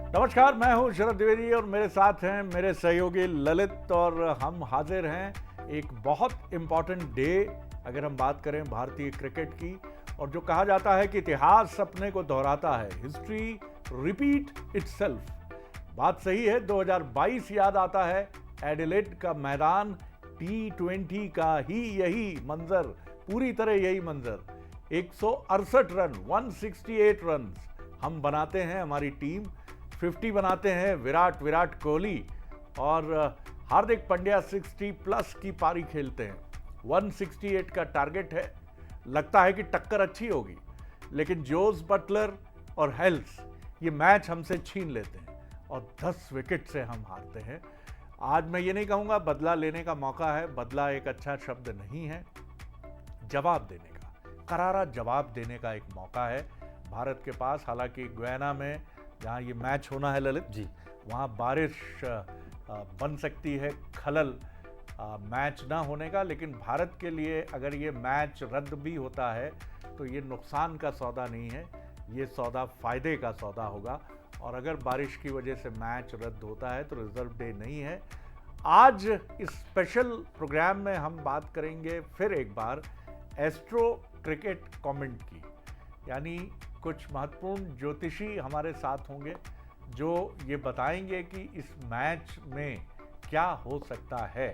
नमस्कार, मैं हूं शरद द्विवेदी और मेरे साथ हैं मेरे सहयोगी ललित और हम हाजिर हैं एक बहुत इम्पॉर्टेंट डे अगर हम बात करें भारतीय क्रिकेट की। और जो कहा जाता है कि इतिहास अपने को दोहराता है, हिस्ट्री रिपीट इटसेल्फ। बात सही है। 2022 याद आता है, एडिलेड का मैदान, T20 का ही यही मंजर, पूरी तरह यही मंजर। 168 रन, 168 रन हम बनाते हैं, हमारी टीम 50 बनाते हैं विराट कोहली, और हार्दिक पांड्या 60 प्लस की पारी खेलते हैं। 168 का टारगेट है। लगता है कि टक्कर अच्छी होगी, लेकिन जोस बटलर और हेल्स ये मैच हमसे छीन लेते हैं और 10 विकेट से हम हारते हैं। आज मैं ये नहीं कहूँगा बदला लेने का मौका है, बदला एक अच्छा शब्द नहीं है, जवाब देने का, करारा जवाब देने का एक मौका है भारत के पास। हालांकि गुयाना में जहाँ ये मैच होना है ललित जी, वहाँ बारिश बन सकती है, खलल मैच ना होने का। लेकिन भारत के लिए अगर ये मैच रद्द भी होता है तो ये नुकसान का सौदा नहीं है, ये सौदा फायदे का सौदा होगा। और अगर बारिश की वजह से मैच रद्द होता है तो रिजर्व डे नहीं है। आज इस स्पेशल प्रोग्राम में हम बात करेंगे फिर एक बार एस्ट्रो क्रिकेट कमेंट की, यानी कुछ महत्वपूर्ण ज्योतिषी हमारे साथ होंगे जो ये बताएंगे कि इस मैच में क्या हो सकता है।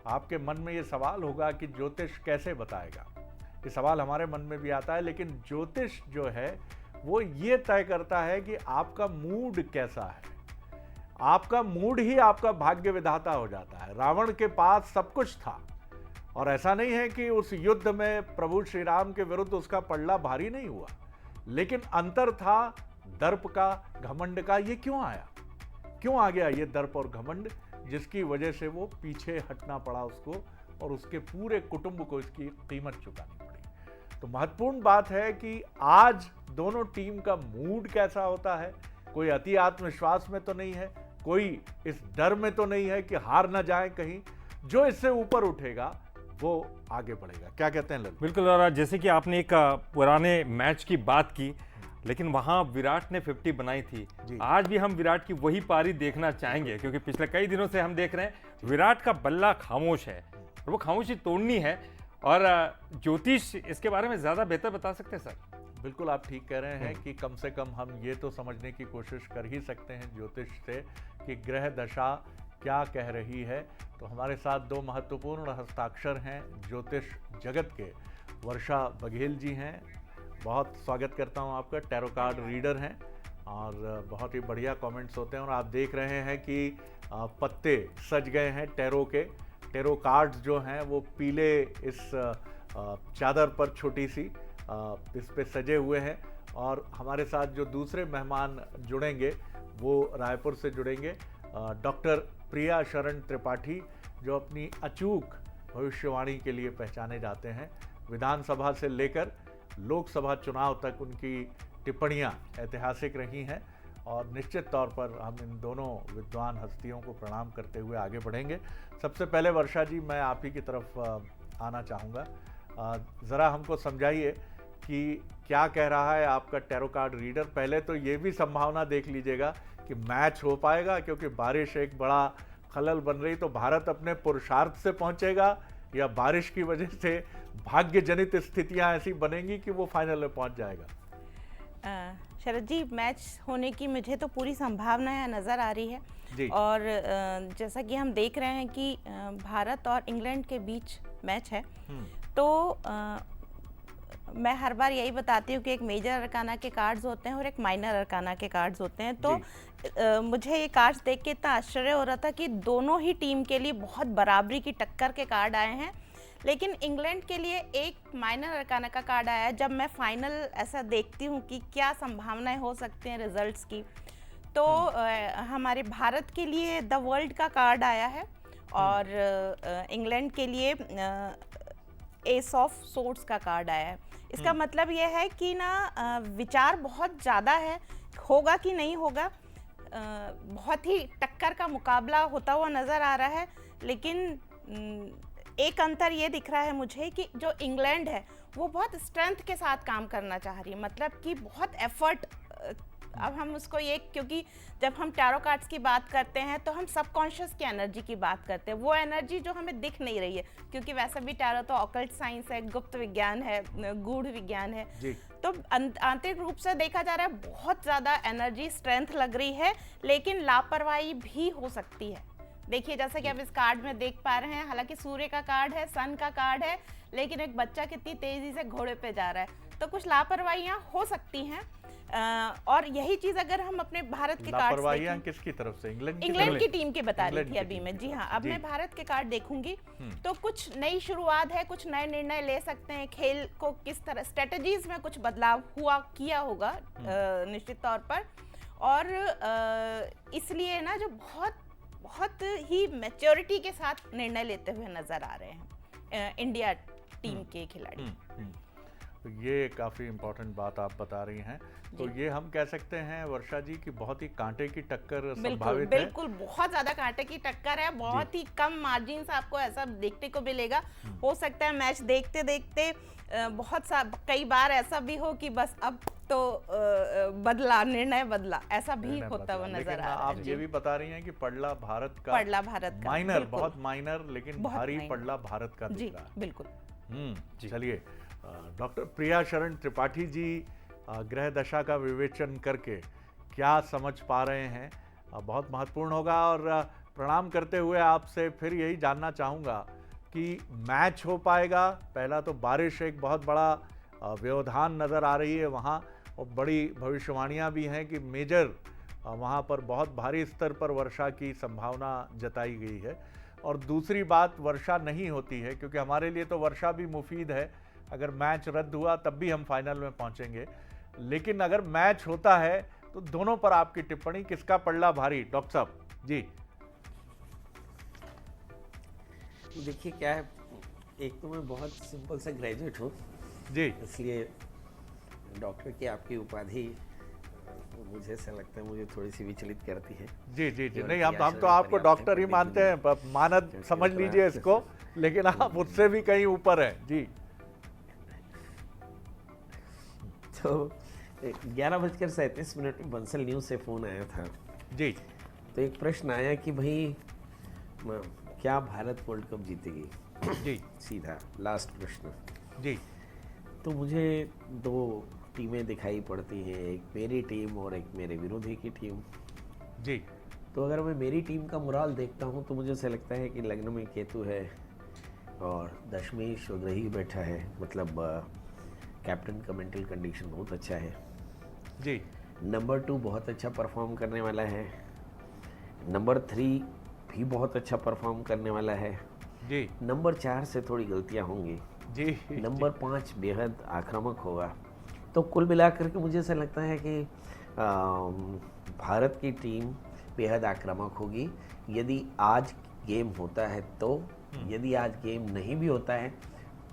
आपके मन में ये सवाल होगा कि ज्योतिष कैसे बताएगा, ये सवाल हमारे मन में भी आता है। लेकिन ज्योतिष जो है वो ये तय करता है कि आपका मूड कैसा है। आपका मूड ही आपका भाग्य विधाता हो जाता है। रावण के पास सब कुछ था और ऐसा नहीं है कि उस युद्ध में प्रभु श्री राम के विरुद्ध उसका पलड़ा भारी नहीं हुआ, लेकिन अंतर था दर्प का, घमंड का। ये क्यों आया, क्यों आ गया ये दर्प और घमंड, जिसकी वजह से वो पीछे हटना पड़ा उसको और उसके पूरे कुटुंब को इसकी कीमत चुकानी पड़ी। तो महत्वपूर्ण बात है कि आज दोनों टीम का मूड कैसा होता है। कोई अति आत्मविश्वास में तो नहीं है, कोई इस डर में तो नहीं है कि हार ना जाए कहीं। जो इससे ऊपर उठेगा वो आगे बढ़ेगा। क्या कहते हैं ललित? बिल्कुल। और जैसे कि आपने एक पुराने मैच की बात की, लेकिन वहां विराट ने 50 बनाई थी। आज भी हम विराट की वही पारी देखना चाहेंगे, क्योंकि पिछले कई दिनों से हम देख रहे हैं विराट का बल्ला खामोश है और वो खामोशी तोड़नी है। और ज्योतिष इसके बारे में ज्यादा बेहतर बता सकते हैं सर। बिल्कुल, आप ठीक कह रहे हैं कि कम से कम हम ये तो समझने की कोशिश कर ही सकते हैं ज्योतिष से कि ग्रह दशा क्या कह रही है। तो हमारे साथ दो महत्वपूर्ण हस्ताक्षर हैं ज्योतिष जगत के। वर्षा बघेल जी हैं, बहुत स्वागत करता हूं आपका। टैरो कार्ड रीडर हैं और बहुत ही बढ़िया कमेंट्स होते हैं। और आप देख रहे हैं कि पत्ते सज गए हैं टैरो के। टैरो कार्ड्स जो हैं वो पीले इस चादर पर छोटी सी इस पे सजे हुए हैं। और हमारे साथ जो दूसरे मेहमान जुड़ेंगे वो रायपुर से जुड़ेंगे, डॉक्टर प्रिया शरण त्रिपाठी, जो अपनी अचूक भविष्यवाणी के लिए पहचाने जाते हैं। विधानसभा से लेकर लोकसभा चुनाव तक उनकी टिप्पणियां ऐतिहासिक रही हैं और निश्चित तौर पर हम इन दोनों विद्वान हस्तियों को प्रणाम करते हुए आगे बढ़ेंगे। सबसे पहले वर्षा जी, मैं आप ही की तरफ आना चाहूँगा। ज़रा हमको समझाइए कि क्या कह रहा है आपका टैरो कार्ड रीडर। पहले तो ये भी संभावना देख लीजिएगा कि मैच हो पाएगा, क्योंकि बारिश एक बड़ा खलल बन रही। तो भारत अपने पुरुषार्थ से पहुंचेगा या बारिश की वजह से भाग्य जनित स्थितियां ऐसी बनेंगी कि वो फाइनल में पहुंच जाएगा? शरद जी, मैच होने की मुझे तो पूरी संभावना है, नज़र आ रही है जी। और जैसा कि हम देख रहे हैं कि भारत और इंग्लैंड के बीच मैच है, तो मैं हर बार यही बताती हूँ कि एक मेजर अरकाना के कार्ड्स होते हैं और एक माइनर अरकाना के कार्ड्स होते हैं। तो मुझे ये कार्ड्स देख के इतना आश्चर्य हो रहा था कि दोनों ही टीम के लिए बहुत बराबरी की टक्कर के कार्ड आए हैं। लेकिन इंग्लैंड के लिए एक माइनर अरकाना का कार्ड आया है। जब मैं फाइनल ऐसा देखती हूँ कि क्या संभावनाएं हो सकती हैं रिजल्ट्स की, तो हमारे भारत के लिए द वर्ल्ड का कार्ड आया है और इंग्लैंड के लिए एस ऑफ सोर्ड्स का कार्ड आया है। इसका मतलब यह है कि ना विचार बहुत ज़्यादा है, होगा कि नहीं होगा। बहुत ही टक्कर का मुकाबला होता हुआ नज़र आ रहा है। लेकिन एक अंतर ये दिख रहा है मुझे कि जो इंग्लैंड है वो बहुत स्ट्रेंथ के साथ काम करना चाह रही है, मतलब कि बहुत एफर्ट अब हम उसको ये, क्योंकि जब हम टैरो कार्ड्स की बात करते हैं तो हम सबकॉन्शियस की एनर्जी की बात करते हैं, वो एनर्जी जो हमें दिख नहीं रही है, क्योंकि वैसे भी टैरो तो ऑकल्ट साइंस है, गुप्त विज्ञान है, गूढ़ विज्ञान है। तो आंतरिक रूप से देखा जा रहा है बहुत ज़्यादा एनर्जी स्ट्रेंथ लग रही है, लेकिन लापरवाही भी हो सकती है। देखिए जैसा कि आप इस कार्ड में देख पा रहे हैं, हालांकि सूर्य का कार्ड है, सन का कार्ड है, लेकिन एक बच्चा कितनी तेजी से घोड़े पे जा रहा है, तो कुछ लापरवाहियां हो सकती हैं। और यही चीज अगर हम अपने भारत के कार्ड लापरवाहियां किसकी तरफ से? इंग्लैंड की टीम के बता रही थी अभी मैं। जी हाँ, अब मैं भारत के कार्ड देखूंगी तो कुछ नई शुरुआत है, कुछ नए निर्णय ले सकते हैं, खेल को किस तरह स्ट्रेटजीज में कुछ बदलाव किया होगा निश्चित तौर पर। और इसलिए ना जो बहुत ही मैच्योरिटी के साथ निर्णय लेते हुए नजर आ रहे हैं इंडिया टीम के खिलाड़ी। ये काफ़ी इम्पोर्टेंट बात आप बता रही हैं। तो ये हम कह सकते हैं वर्षा जी की बहुत ही कांटे की टक्कर संभावित है। बिल्कुल बहुत ज़्यादा कांटे की टक्कर है, बहुत ही कम मार्जिन से आपको ऐसा देखने को मिलेगा। हो सकता है मैच देखते देखते कई बार ऐसा भी हो कि बस अब तो निर्णय बदला, ऐसा भी होता हुआ नजर आ रहा है। आप ये भी बता रही हैं कि पड़ला भारत का माइनर, बहुत माइनर लेकिन भारी पड़ला भारत का दिख रहा है। बिल्कुल। चलिए डॉक्टर प्रिया शरण त्रिपाठी जी ग्रह दशा का विवेचन करके क्या समझ पा रहे हैं, बहुत महत्वपूर्ण होगा। और प्रणाम करते हुए आपसे फिर यही जानना चाहूँगा कि मैच हो पाएगा? पहला तो बारिश एक बहुत बड़ा व्यवधान नज़र आ रही है वहाँ, और बड़ी भविष्यवाणियाँ भी हैं कि मेजर वहाँ पर बहुत भारी स्तर पर वर्षा की संभावना जताई गई है। और दूसरी बात, वर्षा नहीं होती है, क्योंकि हमारे लिए तो वर्षा भी मुफीद है। अगर मैच रद्द हुआ तब भी हम फाइनल में पहुंचेंगे, लेकिन अगर मैच होता है तो दोनों पर आपकी टिप्पणी, किसका पड़ला भारी? डॉक्टर साहब जी। देखिए क्या है, एक तो मैं बहुत सिंपल सा ग्रेजुएट हूँ जी, इसलिए डॉक्टर की आपकी उपाधि मुझे ऐसा लगता है मुझे थोड़ी सी विचलित करती है। जी जी जी, नहीं हम तो आपको डॉक्टर ही मानते हैं, मानद समझ लीजिए इसको, लेकिन आप उससे भी कहीं ऊपर हैं जी। तो 11:37 में बंसल न्यूज़ से फ़ोन आया था जी। तो एक प्रश्न आया कि भाई क्या भारत वर्ल्ड कप जीतेगी? जी, सीधा लास्ट प्रश्न जी। तो मुझे दो टीमें दिखाई पड़ती हैं, एक मेरी टीम और एक मेरे विरोधी की टीम जी। तो अगर मैं मेरी टीम का मोराल देखता हूं तो मुझे ऐसा लगता है कि लग्न में केतु है और दशमेश ग्रही बैठा है, मतलब कैप्टन का मेंटल कंडीशन बहुत अच्छा है जी। नंबर 2 बहुत अच्छा परफॉर्म करने वाला है, नंबर 3 भी बहुत अच्छा परफॉर्म करने वाला है जी। नंबर 4 से थोड़ी गलतियां होंगी जी। नंबर 5 बेहद आक्रामक होगा। तो कुल मिलाकर के मुझे ऐसा लगता है कि भारत की टीम बेहद आक्रामक होगी यदि आज गेम होता है तो। यदि आज गेम नहीं भी होता है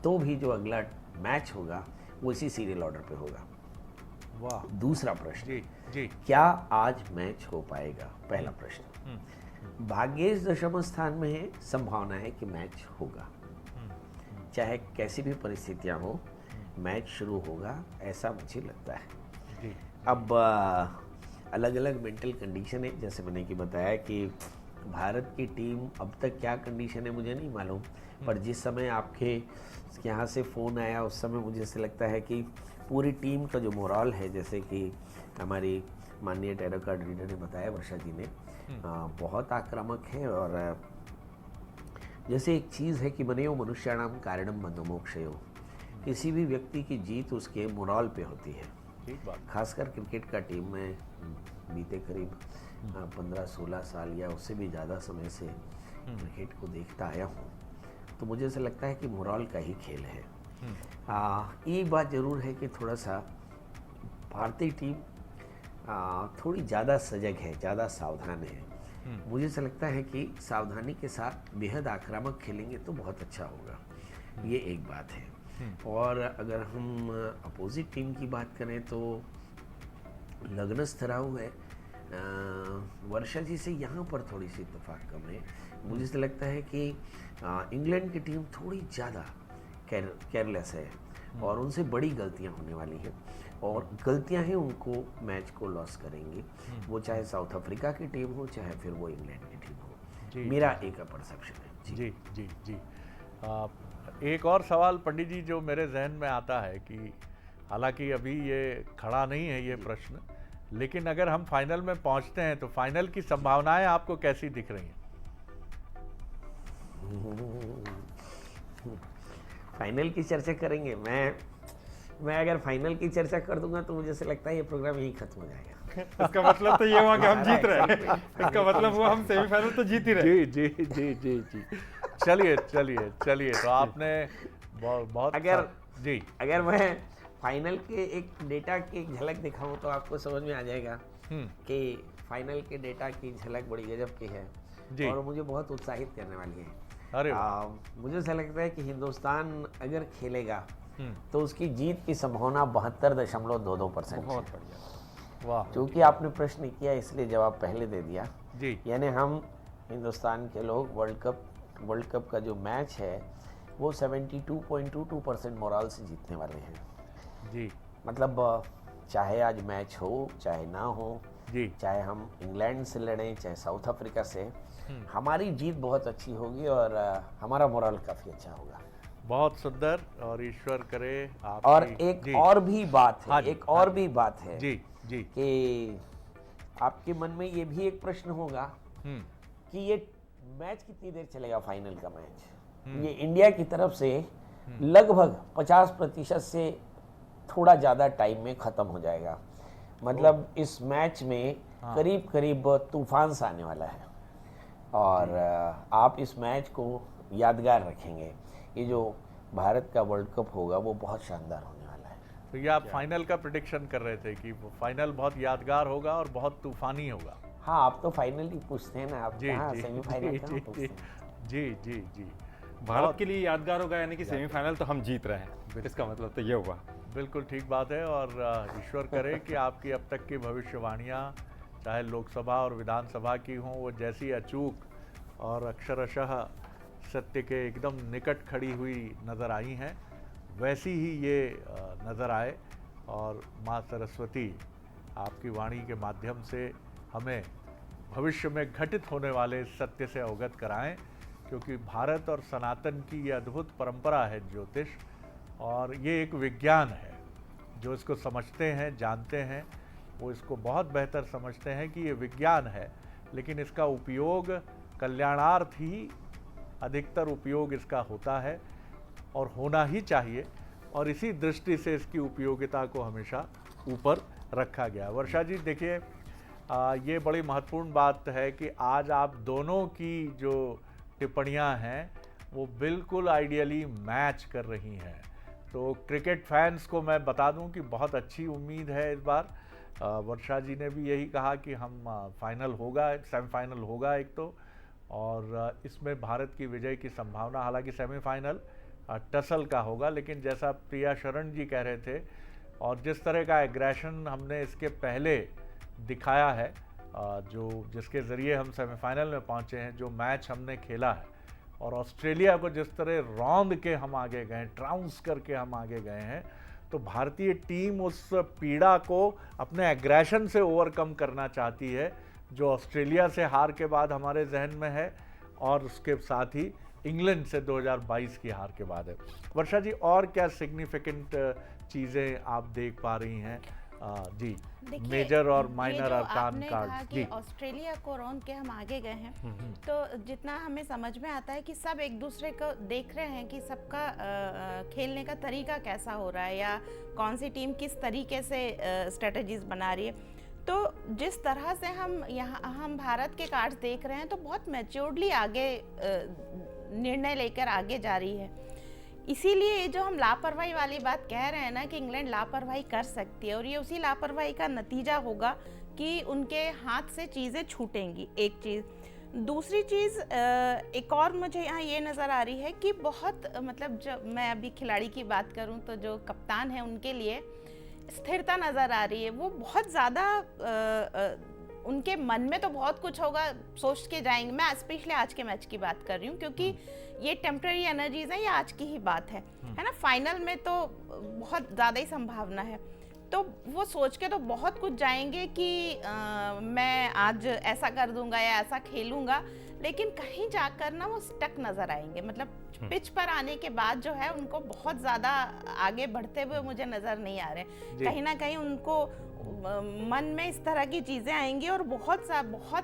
तो भी जो अगला मैच होगा वो इसी सीरियल ऑर्डर पे होगा। वाह। दूसरा प्रश्न जी जी। क्या आज मैच हो पाएगा? पहला प्रश्न, भाग्येश दशम स्थान में है, संभावना है कि मैच होगा, चाहे कैसी भी परिस्थितियां हो मैच शुरू होगा, ऐसा मुझे लगता है जी। अब अलग अलग मेंटल कंडीशन है, जैसे मैंने कि बताया कि भारत की टीम अब तक क्या कंडीशन है मुझे नहीं मालूम, पर जिस समय आपके यहाँ से फ़ोन आया उस समय मुझे ऐसा लगता है कि पूरी टीम का जो मोरल है, जैसे कि हमारी माननीय टैरो कार्ड रीडर ने बताया, वर्षा जी ने, बहुत आक्रामक है। और जैसे एक चीज़ है कि बनेयो मनुष्याणाम कारणम बंधो मोक्षयो, किसी भी व्यक्ति की जीत उसके मोरल पे होती है। ठीक बात। खासकर क्रिकेट का टीम में बीते करीब 15-16 साल या उससे भी ज़्यादा समय से क्रिकेट को देखता आया हूँ, तो मुझे ऐसा लगता है कि मोरल का ही खेल है। एक बात ज़रूर है कि थोड़ा सा भारतीय टीम थोड़ी ज़्यादा सजग है, ज़्यादा सावधान है। मुझे ऐसा लगता है कि सावधानी के साथ बेहद आक्रामक खेलेंगे तो बहुत अच्छा होगा, ये एक बात है। और अगर हम अपोजिट टीम की बात करें तो लग्न स्थराऊ है, वर्षा जी से यहाँ पर थोड़ी सी इत्तेफाक कम है। मुझे ऐसा लगता है कि इंग्लैंड की टीम थोड़ी ज़्यादा केयरलेस है और उनसे बड़ी गलतियाँ होने वाली हैं। और गलतियां हैं उनको मैच को लॉस करेंगी, वो चाहे साउथ अफ्रीका की टीम हो चाहे फिर वो इंग्लैंड की टीम हो। मेरा एक परसेप्शन है। जी जी जी। एक और सवाल पंडित जी जो मेरे जहन में आता है कि हालांकि अभी ये खड़ा नहीं है ये प्रश्न, लेकिन अगर हम फाइनल में पहुंचते हैं तो फाइनल की संभावनाएं आपको कैसी दिख रही हैं? फाइनल की चर्चा करेंगे। मैं अगर फाइनल की चर्चा कर दूंगा तो मुझे ऐसा लगता है ये प्रोग्राम यहीं खत्म हो जाएगा। इसका मतलब तो ये हुआ कि हम जीत रहे हैं। इसका मतलब हुआ हम सेमीफाइनल तो जीत ही रहे। जी जी जी जी जी। चलिए चलिए चलिए, तो आपने बहुत जी, अगर मैं फाइनल के एक डेटा की एक झलक दिखाऊं तो आपको समझ में आ जाएगा कि फाइनल के डेटा की झलक बड़ी गजब की है और मुझे बहुत उत्साहित करने वाली है। अरे मुझे ऐसा लगता है कि हिंदुस्तान अगर खेलेगा तो उसकी जीत की संभावना 72.22% बहुत बढ़िया। वाह। क्योंकि आपने प्रश्न किया इसलिए जवाब पहले दे दिया जी। यानी हम हिंदुस्तान के लोग वर्ल्ड कप का जो मैच है वो 72.22% मोराल से जीतने वाले हैं जी। मतलब चाहे आज मैच हो चाहे ना हो जी, चाहे हम इंग्लैंड से लड़ें चाहे साउथ अफ्रीका से, हमारी जीत बहुत अच्छी होगी और हमारा मोरल काफ़ी अच्छा होगा। बहुत सुंदर, और ईश्वर करे आप। और एक और भी बात है, एक और भी बात है जी जी कि आपके मन में ये भी एक प्रश्न होगा कि ये मैच कितनी देर चलेगा फाइनल का मैच। ये इंडिया की तरफ से लगभग 50% से थोड़ा ज़्यादा टाइम में ख़त्म हो जाएगा। मतलब इस मैच में करीब करीब तूफान सा आने वाला है और आप इस मैच को यादगार रखेंगे। ये जो भारत का वर्ल्ड कप होगा वो बहुत शानदार होने वाला है। तो ये आप फाइनल का प्रेडिक्शन कर रहे थे कि वो फाइनल बहुत यादगार होगा और बहुत तूफानी होगा। हाँ, आप तो फाइनल ही पूछते हैं ना, आप कहाँ सेमीफाइनल कहाँ पूछते हैं। जी जी जी। भारत के लिए यादगार होगा यानी कि सेमीफाइनल तो हम जीत रहे हैं, इसका मतलब तो ये हुआ। बिल्कुल ठीक बात है, और ईश्वर करे कि आपकी अब तक की भविष्यवाणियाँ चाहे लोकसभा और विधानसभा की हों वो जैसी अचूक और अक्षरशः सत्य के एकदम निकट खड़ी हुई नज़र आई हैं वैसी ही ये नज़र आए, और माँ सरस्वती आपकी वाणी के माध्यम से हमें भविष्य में घटित होने वाले सत्य से अवगत कराएं, क्योंकि भारत और सनातन की ये अद्भुत परंपरा है ज्योतिष, और ये एक विज्ञान है। जो इसको समझते हैं जानते हैं वो इसको बहुत बेहतर समझते हैं कि ये विज्ञान है, लेकिन इसका उपयोग कल्याणार्थ ही अधिकतर उपयोग इसका होता है और होना ही चाहिए, और इसी दृष्टि से इसकी उपयोगिता को हमेशा ऊपर रखा गया। वर्षा जी देखिए, ये बड़ी महत्वपूर्ण बात है कि आज आप दोनों की जो टिप्पणियां हैं वो बिल्कुल आइडियली मैच कर रही हैं। तो क्रिकेट फैंस को मैं बता दूं कि बहुत अच्छी उम्मीद है इस बार। वर्षा जी ने भी यही कहा कि हम फाइनल होगा, सेमीफाइनल होगा एक तो, और इसमें भारत की विजय की संभावना, हालांकि सेमीफाइनल टसल का होगा, लेकिन जैसा प्रिया शरण जी कह रहे थे और जिस तरह का एग्रेशन हमने इसके पहले दिखाया है, जो जिसके ज़रिए हम सेमीफाइनल में पहुंचे हैं, जो मैच हमने खेला है और ऑस्ट्रेलिया को जिस तरह रौंद के हम आगे गए, ट्राउंस करके हम आगे गए हैं, तो भारतीय टीम उस पीड़ा को अपने एग्रेशन से ओवरकम करना चाहती है जो ऑस्ट्रेलिया से हार के बाद हमारे जहन में है, और उसके साथ ही इंग्लैंड से 2022 की हार के बाद है। वर्षा जी, और क्या सिग्निफिकेंट चीज़ें आप देख पा रही हैं? जी, मेजर और माइनर अरकान कार्ड। जी, ऑस्ट्रेलिया को रौंद के हम आगे गए हैं, तो जितना हमें समझ में आता है कि सब एक दूसरे को देख रहे हैं कि सबका खेलने का तरीका कैसा हो रहा है या कौन सी टीम किस तरीके से स्ट्रेटजीज बना रही है। तो जिस तरह से हम भारत के कार्ड्स देख रहे हैं तो बहुत मैच्योर्डली आगे निर्णय लेकर आगे जा रही है। इसीलिए जो हम लापरवाही वाली बात कह रहे हैं ना कि इंग्लैंड लापरवाही कर सकती है, और ये उसी लापरवाही का नतीजा होगा कि उनके हाथ से चीज़ें छूटेंगी। एक चीज़। दूसरी चीज़, एक और मुझे यहाँ ये नज़र आ रही है कि बहुत मतलब जब मैं अभी खिलाड़ी की बात करूँ तो जो कप्तान है उनके लिए स्थिरता नज़र आ रही है। वो बहुत ज़्यादा उनके मन में तो बहुत कुछ होगा, सोच के जाएंगे। मैं स्पेशली आज के मैच की बात कर रही हूँ क्योंकि ये टेम्पररी एनर्जीज है, ये आज की ही बात है ना। फाइनल में तो बहुत ज़्यादा ही संभावना है। तो वो सोच के तो बहुत कुछ जाएंगे कि मैं आज ऐसा कर दूंगा या ऐसा खेलूंगा, लेकिन कहीं जाकर ना वो स्टक नजर आएंगे। मतलब पिच पर आने के बाद जो है उनको बहुत ज्यादा आगे बढ़ते हुए मुझे नजर नहीं आ रहे। कहीं ना कहीं उनको मन में इस तरह की चीजें आएंगी और बहुत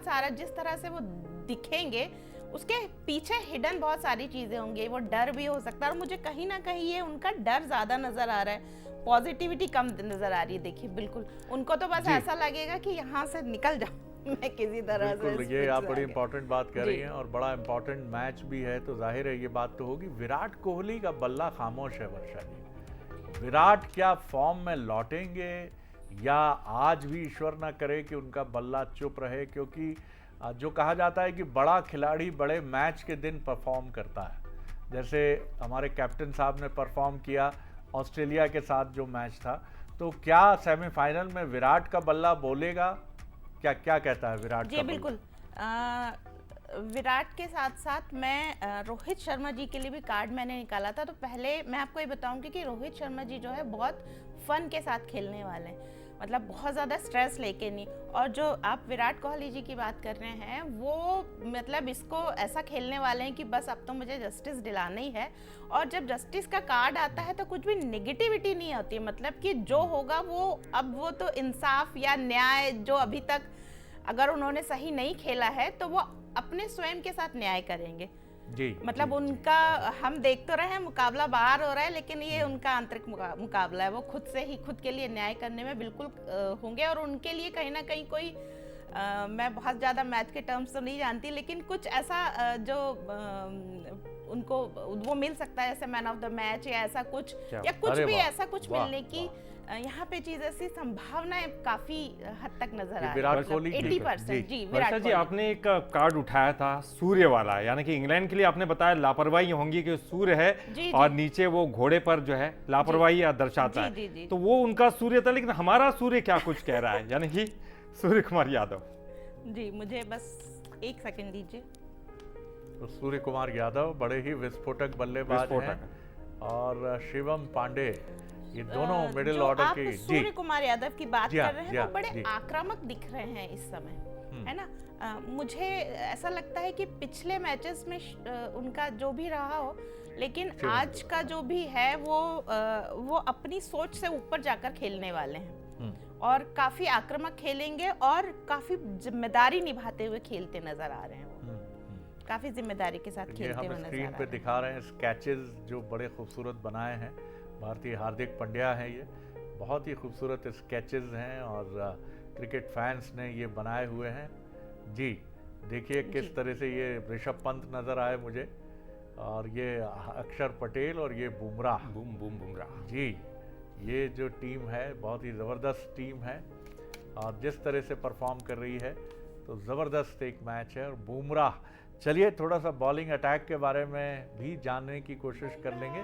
सारा जिस तरह से वो दिखेंगे उसके पीछे हिडन बहुत सारी चीजें होंगी। वो डर भी हो सकता है और मुझे कहीं ना कहीं ये उनका डर ज्यादा नजर आ रहा है, पॉजिटिविटी कम नजर आ रही है। देखिए बिल्कुल उनको तो बस ऐसा लगेगा कि यहाँ से निकल जाऊं मैं किसी तरह से। ये आप बड़ी इंपॉर्टेंट बात कर रही हैं और बड़ा इंपॉर्टेंट मैच भी है, तो जाहिर है ये बात तो होगी। विराट कोहली का बल्ला खामोश है वर्षा जी। विराट क्या फॉर्म में लौटेंगे या आज भी ईश्वर ना करे कि उनका बल्ला चुप रहे, क्योंकि जो कहा जाता है कि बड़ा खिलाड़ी बड़े मैच के दिन परफॉर्म करता है। जैसे हमारे कैप्टन साहब ने परफॉर्म किया ऑस्ट्रेलिया के साथ जो मैच था, तो क्या सेमीफाइनल में विराट का बल्ला बोलेगा? क्या कहता है विराट? जी बिल्कुल, विराट के साथ साथ मैं रोहित शर्मा जी के लिए भी कार्ड मैंने निकाला था। तो पहले मैं आपको ये बताऊंगी कि रोहित शर्मा जी जो है बहुत फन के साथ खेलने वाले हैं, मतलब बहुत ज़्यादा स्ट्रेस लेके नहीं। और जो आप विराट कोहली जी की बात कर रहे हैं वो मतलब इसको ऐसा खेलने वाले हैं कि बस अब तो मुझे जस्टिस दिलाना ही है। और जब जस्टिस का कार्ड आता है तो कुछ भी नेगेटिविटी नहीं होती, मतलब कि जो होगा वो तो इंसाफ या न्याय, जो अभी तक अगर उन्होंने सही नहीं खेला है तो वो अपने स्वयं के साथ न्याय करेंगे जी। मतलब उनका हम देख तो रहे हैं मुकाबला बाहर हो रहा है, लेकिन ये उनका आंतरिक मुकाबला है। वो खुद से ही खुद के लिए न्याय करने में बिल्कुल होंगे। और उनके लिए कहीं ना कहीं कोई मैं बहुत ज़्यादा मैथ के टर्म्स तो नहीं जानती, लेकिन कुछ ऐसा जो उनको वो मिल सकता है, जैसे मैन ऑफ द मैच या ऐसा कुछ, या कुछ भी ऐसा कुछ मिलने की यहाँ पे चीज ऐसी संभावनाएं काफी हद तक नजर आ रही है। 80% जी। विराट जी, आपने एक कार्ड उठाया था सूर्य वाला, यानी कि इंग्लैंड के लिए आपने बताया लापरवाही होंगी कि सूर्य है और नीचे वो घोड़े पर जो है लापरवाही दर्शाता है, तो वो उनका सूर्य था। लेकिन हमारा सूर्य क्या कुछ कह रहा है, यानी कि सूर्य कुमार यादव जी। मुझे बस एक सेकंड दीजिए। तो सूर्य कुमार यादव बड़े ही विस्फोटक बल्लेबाज हैं और शिवम पांडे, ये दोनों मिडिल ऑर्डर के। सूर्य कुमार यादव की बात कर रहे हैं, वो बड़े आक्रामक दिख रहे हैं इस समय, है ना। मुझे ऐसा लगता है कि पिछले मैचेस में उनका जो भी रहा हो, लेकिन आज का जो भी है वो अपनी सोच से ऊपर जाकर खेलने वाले हैं और काफी आक्रामक खेलेंगे और काफी जिम्मेदारी निभाते हुए खेलते नजर आ रहे हैं। वो काफी जिम्मेदारी के साथ खेलते हुए नजर आ रहे हैं। स्क्रीन पे दिखा रहे हैं स्केचेस जो बड़े खूबसूरत बनाए हैं भारतीय हार्दिक पांड्या है। ये बहुत ही खूबसूरत स्केचेस हैं और क्रिकेट फैंस ने ये बनाए हुए हैं जी। देखिए किस तरह से ये ऋषभ पंत नजर आए मुझे, और ये अक्षर पटेल और ये बुमराह जी। ये जो टीम है बहुत ही ज़बरदस्त टीम है और जिस तरह से परफॉर्म कर रही है तो ज़बरदस्त एक मैच है। और बुमराह, चलिए थोड़ा सा बॉलिंग अटैक के बारे में भी जानने की कोशिश कर लेंगे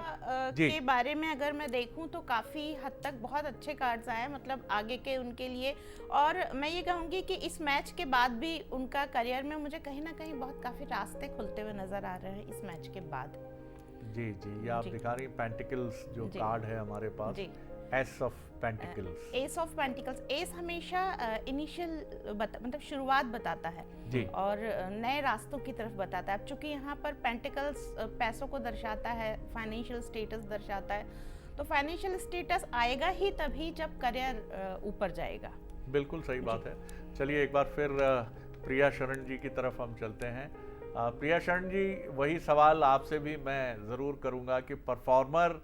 जी। के बारे में अगर मैं देखूं तो काफ़ी हद तक बहुत अच्छे कार्ड्स आए, मतलब आगे के उनके लिए। और मैं ये कहूँगी कि इस मैच के बाद भी उनका करियर में मुझे कहीं ना कहीं बहुत काफ़ी रास्ते खुलते हुए नज़र आ रहे हैं इस मैच के बाद। जी जी, ये आप दिखा रही हैं पेंटिकल्स जो कार्ड है हमारे पास, ace of pentacles. Ace of pentacles, ace हमेशा इनिशियल मतलब शुरुआत बताता है जी। और नए रास्तों की तरफ बताता है। अब चूंकि यहाँ पर पेंटिकल्स पैसों को दर्शाता है, फाइनेंशियल स्टेटस दर्शाता है, तो फाइनेंशियल स्टेटस आएगा ही तभी जब करियर ऊपर जाएगा। बिल्कुल सही बात है। चलिए एक बार फिर प्रिया शरण जी की तरफ हम चलते हैं। प्रिया शरण जी, वही सवाल आपसे भी मैं ज़रूर करूँगा कि परफॉर्मर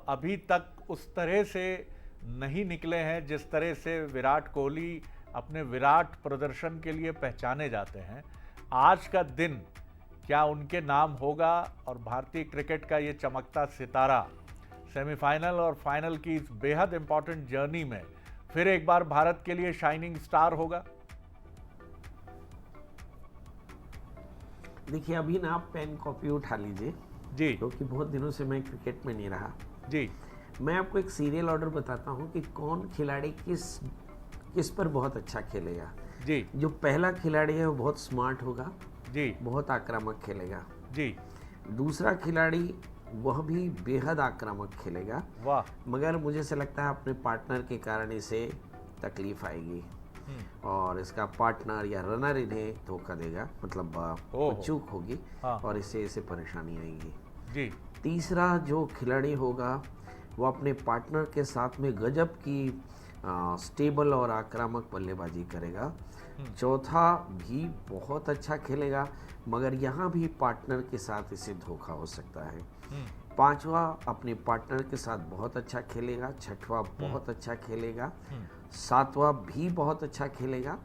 अभी तक उस तरह से नहीं निकले हैं जिस तरह से विराट कोहली अपने विराट प्रदर्शन के लिए पहचाने जाते हैं। आज का दिन क्या उनके नाम होगा और भारतीय क्रिकेट का ये चमकता सितारा सेमीफाइनल और फाइनल की इस बेहद इम्पॉर्टेंट जर्नी में फिर एक बार भारत के लिए शाइनिंग स्टार होगा? देखिए अभी ना आप पेन कॉपी उठा लीजिए जी, क्योंकि बहुत दिनों से मैं क्रिकेट में नहीं रहा जी। मैं आपको एक सीरियल ऑर्डर बताता हूँ कि कौन खिलाड़ी किस पर बहुत अच्छा खेलेगा जी। जो पहला खिलाड़ी है वो बहुत स्मार्ट होगा जी, बहुत आक्रामक खेलेगा जी। दूसरा खिलाड़ी वह भी बेहद आक्रामक खेलेगा, वाह, मगर मुझे से लगता है अपने पार्टनर के कारण इसे तकलीफ आएगी और इसका पार्टनर या रनर इन्हें धोखा देगा, मतलब ओहो। चूक होगी हाँ। और इससे इसे परेशानी आएगी। जी, तीसरा जो खिलाड़ी होगा वो अपने पार्टनर के साथ में गजब की स्टेबल और आक्रामक बल्लेबाजी करेगा। चौथा भी बहुत अच्छा खेलेगा, मगर यहाँ भी पार्टनर के साथ इसे धोखा हो सकता है। पांचवा अपने पार्टनर के साथ बहुत अच्छा खेलेगा। छठवां बहुत अच्छा खेलेगा। सातवां भी बहुत अच्छा खेलेगा।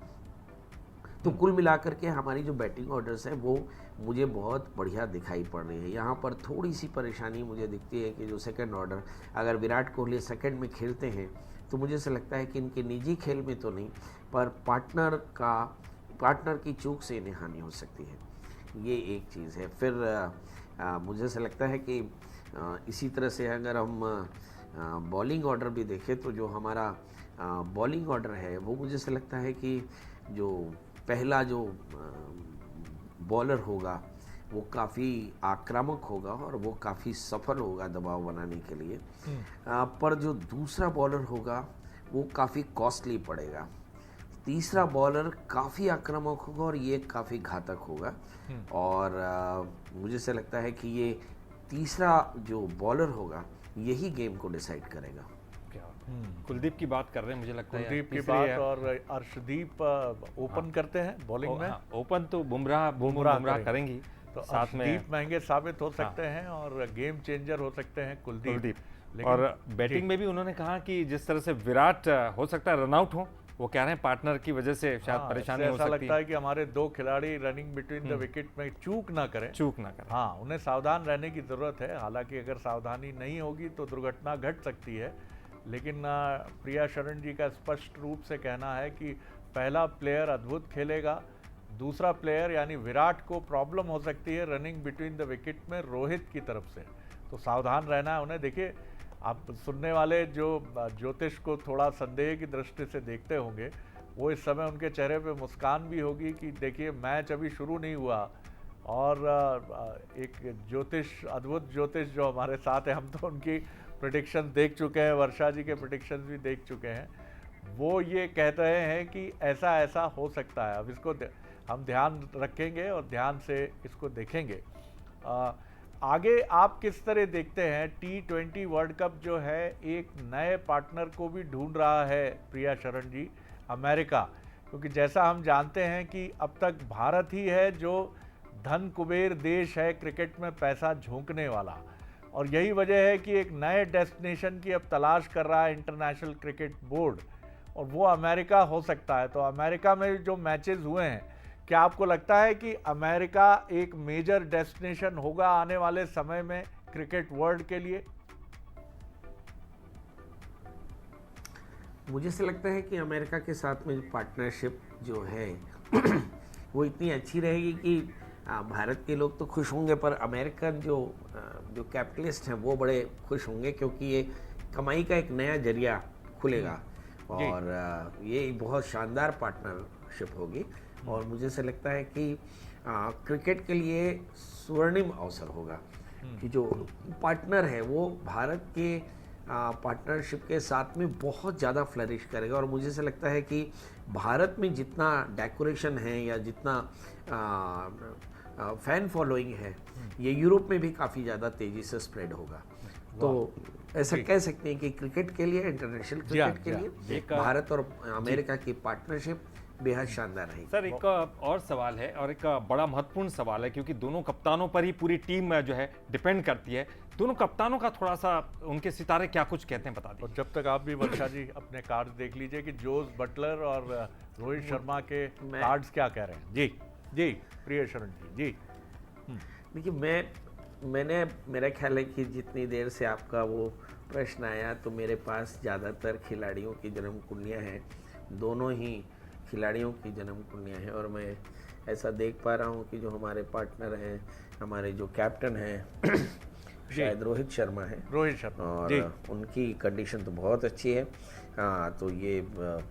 तो कुल मिलाकर के हमारी जो बैटिंग ऑर्डर्स है वो मुझे बहुत बढ़िया दिखाई पड़ रही है। यहाँ पर थोड़ी सी परेशानी मुझे दिखती है कि जो सेकंड ऑर्डर, अगर विराट कोहली सेकंड में खेलते हैं तो मुझे से लगता है कि इनके निजी खेल में तो नहीं, पर पार्टनर की चूक से इन्हें हानि हो सकती है। ये एक चीज़ है। फिर मुझे से लगता है कि इसी तरह से अगर हम बॉलिंग ऑर्डर भी देखें तो जो हमारा बॉलिंग ऑर्डर है वो मुझे से लगता है कि जो पहला जो बॉलर होगा वो काफ़ी आक्रामक होगा और वो काफ़ी सफल होगा दबाव बनाने के लिए। पर जो दूसरा बॉलर होगा वो काफ़ी कॉस्टली पड़ेगा। तीसरा बॉलर काफ़ी आक्रामक होगा और ये काफ़ी घातक होगा। और मुझे से लगता है कि ये तीसरा जो बॉलर होगा यही गेम को डिसाइड करेगा। कुलदीप की बात कर रहे हैं, मुझे लगता है कुलदीप की बात। और अर्शदीप ओपन करते हैं बॉलिंग में। ओपन तो बुमराह करेंगी, तो साथ में अर्शदीप महंगे साबित हो सकते हैं और गेम चेंजर हो सकते हैं कुलदीप। और बैटिंग में भी उन्होंने कहा कि जिस तरह से विराट हो सकता है रन आउट हो, वो कह रहे हैं पार्टनर की वजह से शायद परेशानी हो सकती है। ऐसा लगता है कि हमारे दो खिलाड़ी रनिंग बिटवीन द विकेट में चूक ना करें। हाँ, उन्हें सावधान रहने की ज़रूरत है। हालांकि अगर सावधानी नहीं होगी तो दुर्घटना घट सकती है। लेकिन प्रिया शरण जी का स्पष्ट रूप से कहना है कि पहला प्लेयर अद्भुत खेलेगा, दूसरा प्लेयर यानी विराट को प्रॉब्लम हो सकती है रनिंग बिटवीन द विकेट में रोहित की तरफ से। तो सावधान रहना है उन्हें। देखिए, आप सुनने वाले जो ज्योतिष को थोड़ा संदेह की दृष्टि से देखते होंगे, वो इस समय उनके चेहरे पे मुस्कान भी होगी कि देखिए मैच अभी शुरू नहीं हुआ। और एक ज्योतिष, अद्भुत ज्योतिष जो हमारे साथ है, हम तो उनकी प्रेडिक्शन देख चुके हैं, वर्षा जी के प्रेडिक्शन भी देख चुके हैं। वो ये कह रहे हैं कि ऐसा ऐसा हो सकता है। अब इसको हम ध्यान रखेंगे और ध्यान से इसको देखेंगे। आगे आप किस तरह देखते हैं? T20 वर्ल्ड कप जो है एक नए पार्टनर को भी ढूंढ रहा है प्रिया शरण जी, अमेरिका। क्योंकि जैसा हम जानते हैं कि अब तक भारत ही है जो धन कुबेर देश है क्रिकेट में पैसा झोंकने वाला, और यही वजह है कि एक नए डेस्टिनेशन की अब तलाश कर रहा है इंटरनेशनल क्रिकेट बोर्ड, और वो अमेरिका हो सकता है। तो अमेरिका में जो मैचेस हुए हैं, क्या आपको लगता है कि अमेरिका एक मेजर डेस्टिनेशन होगा आने वाले समय में क्रिकेट वर्ल्ड के लिए? मुझे से लगता है कि अमेरिका के साथ में पार्टनरशिप जो है वो इतनी अच्छी रहेगी कि भारत के लोग तो खुश होंगे, पर अमेरिकन जो कैपिटलिस्ट हैं वो बड़े खुश होंगे, क्योंकि ये कमाई का एक नया जरिया खुलेगा और ये बहुत शानदार पार्टनरशिप होगी। और मुझे से लगता है कि क्रिकेट के लिए स्वर्णिम अवसर होगा कि जो पार्टनर है वो भारत के पार्टनरशिप के साथ में बहुत ज़्यादा फ्लरिश करेगा। और मुझे से लगता है कि भारत में जितना डेकोरेशन है या जितना फैन फॉलोइंग है, ये यूरोप में भी काफ़ी ज़्यादा तेज़ी से स्प्रेड होगा। तो ऐसा कह सकते हैं कि क्रिकेट के लिए, इंटरनेशनल क्रिकेट के लिए भारत और अमेरिका की पार्टनरशिप बेहद शानदार है। सर, एक और सवाल है, और एक बड़ा महत्वपूर्ण सवाल है, क्योंकि दोनों कप्तानों पर ही पूरी टीम जो है डिपेंड करती है। दोनों कप्तानों का थोड़ा सा, उनके सितारे क्या कुछ कहते हैं बता दीजिए। और जब तक आप भी वर्षा जी अपने कार्ड्स देख लीजिए कि जोस बटलर और रोहित शर्मा के कार्ड्स क्या कह रहे हैं। जी जी प्रिय शरण जी। जी देखिए, मेरा ख्याल है कि जितनी देर से आपका वो प्रश्न आया तो मेरे पास ज़्यादातर खिलाड़ियों की जन्म कुंडलियाँ हैं, दोनों ही खिलाड़ियों की जन्म कुंडलियाँ हैं। और मैं ऐसा देख पा रहा हूँ कि जो हमारे पार्टनर हैं, हमारे जो कैप्टन हैं शायद रोहित शर्मा है, और उनकी कंडीशन तो बहुत अच्छी है। हाँ, तो ये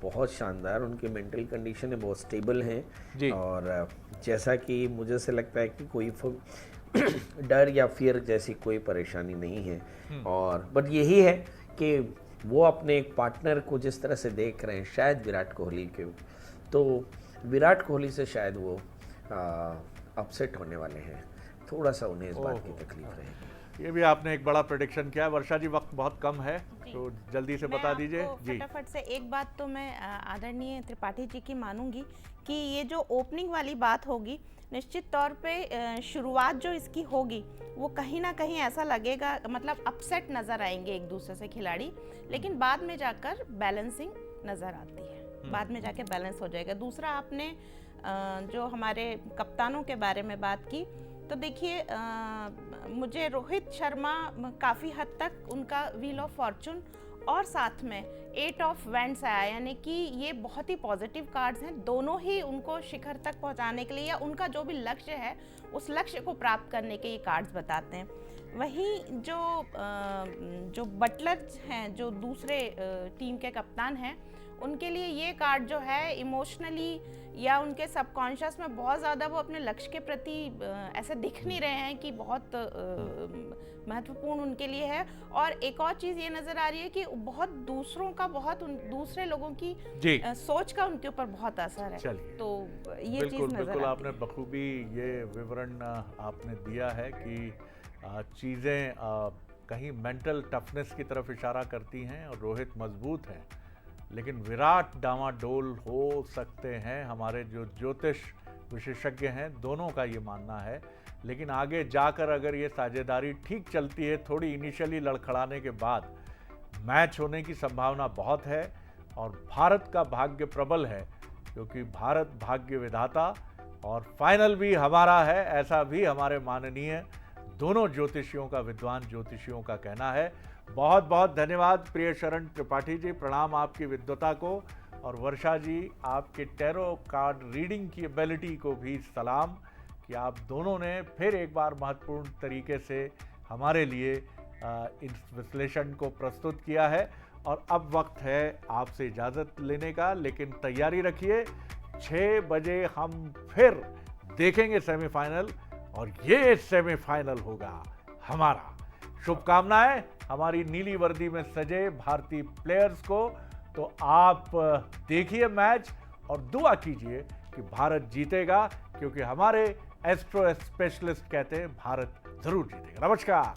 बहुत शानदार उनकी मेंटल कंडीशन है, बहुत स्टेबल है। और जैसा कि मुझे से लगता है कि डर या फियर जैसी कोई परेशानी नहीं है। और बट यही है कि वो अपने एक पार्टनर को जिस तरह से देख रहे हैं, शायद विराट कोहली के, तो विराट कोहली से शायद वो अपसेट होने वाले हैं। थोड़ा सा उन्हें इस बात की तकलीफ रहेगी। ये भी आपने एक बड़ा प्रेडिक्शन किया। वर्षा जी, वक्त बहुत कम है तो जल्दी से बता दीजिए जी। फटाफट से एक बात तो मैं आदरणीय त्रिपाठी जी की मानूंगी कि ये जो ओपनिंग वाली बात होगी, निश्चित तौर पे शुरुआत जो इसकी होगी वो कहीं ना कहीं ऐसा लगेगा, मतलब अपसेट नज़र आएंगे एक दूसरे से खिलाड़ी, लेकिन बाद में जाकर बैलेंसिंग नज़र आती है, बाद में जाके बैलेंस हो जाएगा। दूसरा, आपने जो हमारे कप्तानों के बारे में बात की, तो देखिए मुझे रोहित शर्मा काफ़ी हद तक उनका व्हील ऑफ फॉर्चून और साथ में 8 ऑफ वैंड्स आया, यानी कि ये बहुत ही पॉजिटिव कार्ड्स हैं। दोनों ही उनको शिखर तक पहुंचाने के लिए या उनका जो भी लक्ष्य है उस लक्ष्य को प्राप्त करने के ये कार्ड्स बताते हैं। वहीं जो बटलर हैं, जो दूसरे टीम के कप्तान हैं, उनके लिए ये कार्ड जो है इमोशनली या उनके सबकॉन्शियस में बहुत ज़्यादा वो अपने लक्ष्य के प्रति ऐसे दिख नहीं रहे हैं कि बहुत महत्वपूर्ण उनके लिए है। और एक और चीज़ ये नज़र आ रही है कि बहुत दूसरों का, दूसरे लोगों की सोच का उनके ऊपर बहुत असर है। तो ये चीज़ नज़र बिल्कुल आपने बखूबी ये विवरण आपने दिया है कि चीज़ें कहीं मेंटल टफनेस की तरफ इशारा करती हैं और रोहित मजबूत हैं, लेकिन विराट डामाडोल हो सकते हैं। हमारे जो ज्योतिष विशेषज्ञ हैं, दोनों का ये मानना है। लेकिन आगे जाकर अगर ये साझेदारी ठीक चलती है, थोड़ी इनिशियली लड़खड़ाने के बाद मैच होने की संभावना बहुत है। और भारत का भाग्य प्रबल है, क्योंकि भारत भाग्य विधाता और फाइनल भी हमारा है, ऐसा भी हमारे माननीय दोनों ज्योतिषियों का, विद्वान ज्योतिषियों का कहना है। बहुत बहुत धन्यवाद प्रिय शरण त्रिपाठी जी, प्रणाम आपकी विद्वता को। और वर्षा जी, आपके टैरो कार्ड रीडिंग की एबिलिटी को भी सलाम कि आप दोनों ने फिर एक बार महत्वपूर्ण तरीके से हमारे लिए इस विश्लेषण को प्रस्तुत किया है। और अब वक्त है आपसे इजाज़त लेने का, लेकिन तैयारी रखिए, 6 बजे हम फिर देखेंगे सेमीफाइनल, और ये सेमीफाइनल होगा हमारा। शुभकामनाएं हमारी नीली वर्दी में सजे भारतीय प्लेयर्स को। तो आप देखिए मैच और दुआ कीजिए कि भारत जीतेगा, क्योंकि हमारे एस्ट्रो स्पेशलिस्ट कहते हैं भारत जरूर जीतेगा। नमस्कार।